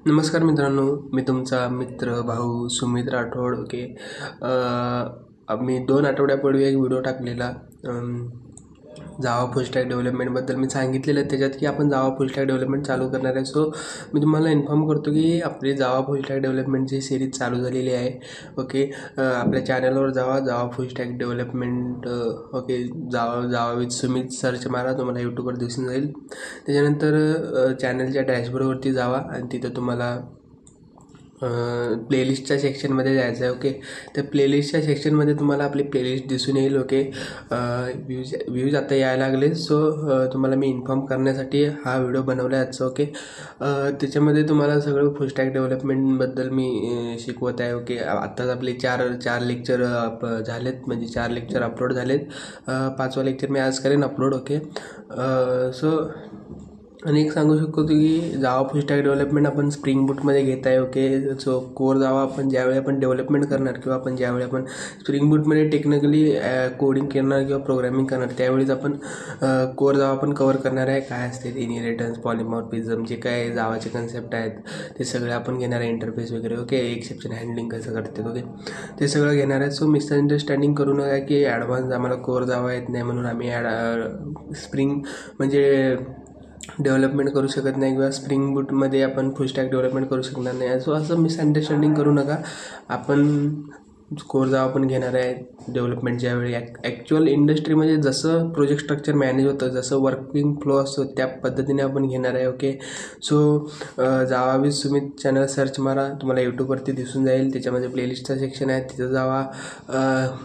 नमस्कार मित्रांनो, मी तुमचा मित्र भाऊ सुमित राठोड. ओके. मी 2 आठवड्यापूर्वी एक व्हिडिओ टाकलेला जावा फुल स्टॅक डेव्हलपमेंटबद्दल. मी सांगितलेलं त्याच्यात की आपण जावा फुल स्टॅक डेव्हलपमेंट चालू करणार आहे. सो मी तुम्हाला इन्फॉर्म करतो की आपली जावा फुल स्टॅक डेव्हलपमेंटची सिरीज चालू झालेली आहे. ओके. आपल्या चॅनलवर Java full stack development. Okay. Java with Sumit search मारा, तुम्हाला यूट्यूबवर दिसून जाईल. त्याच्यानंतर चॅनलच्या डॅशबोर्डवरती जावा आणि तिथं तुम्हाला प्लेलिस्टच्या सेक्शनमध्ये जायचं आहे. ओके. तर प्लेलिस्टच्या सेक्शनमध्ये तुम्हाला आपली प्लेलिस्ट दिसून येईल. ओके. व्ह्यूज आता यायला लागले. सो तुम्हाला मी इन्फॉर्म करण्यासाठी हा व्हिडिओ बनवला आहे आजचा. ओके. त्याच्यामध्ये तुम्हाला सगळं फुल स्टॅक डेव्हलपमेंटबद्दल मी शिकवत आहे. ओके. आत्ताच आपले चार लेक्चर झालेत, म्हणजे 4 लेक्चर अपलोड झालेत. 5वा लेक्चर मी आज करेन अपलोड. ओके. सो आणि एक सांगू शकतो की जावा फुल स्टॅक डेव्हलपमेंट आपण स्प्रिंग बूटमध्ये घेत आहे. ओके. सो कोर जावा आपण ज्यावेळी आपण डेव्हलपमेंट करणार किंवा आपण ज्यावेळी आपण स्प्रिंग बूटमध्ये टेक्निकली कोडिंग करणार किंवा प्रोग्रामिंग करणार, त्यावेळीच आपण कोर जावा आपण कवर करणार आहे. काय असते ते इनहेरिटन्स, पॉलिमॉर्फिझम, जे काय जावाचे कन्सेप्ट आहेत ते सगळे आपण घेणार आहे. इंटरफेस वगैरे. ओके. एक्सेप्शन हँडलिंग कसं करते. ओके. ते सगळं घेणार आहे. सो मिसअंडरस्टँडिंग करू नका की ॲडव्हान्स आम्हाला कोर जावा येत नाही म्हणून आम्ही स्प्रिंग म्हणजे डेव्हलपमेंट करू शकत नाही किंवा स्प्रिंग बूटमध्ये आपण फुल स्टॅक डेव्हलपमेंट करू शकणार नाही. सो असं मिसअंडरस्टँडिंग करू नका. आपण कोर जावा आपण घेणार आहे डेव्हलपमेंट ज्यावेळी ॲक्च्युअल इंडस्ट्रीमध्ये जसं प्रोजेक्ट स्ट्रक्चर मॅनेज होतं, जसं वर्किंग फ्लो असतो, त्या पद्धतीने आपण घेणार आहे. Okay. So Java with Sumit channel search मारा, तुम्हाला यूट्यूबवरती दिसून जाईल. त्याच्यामध्ये प्लेलिस्टचं सेक्शन आहे, तिथं जावा,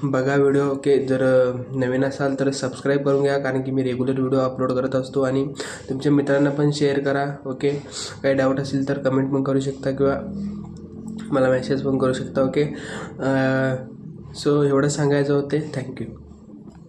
बघा व्हिडिओ. ओके. जर नवीन असाल तर सबस्क्राईब करून घ्या, कारण की मी रेग्युलर व्हिडिओ अपलोड करत असतो. आणि तुमच्या मित्रांना पण शेअर करा. ओके. काही डाऊट असेल तर कमेंट पण करू शकता किंवा मला मेसेज पण करू शकता. ओके. सो एवढं सांगायचं होते. थँक्यू.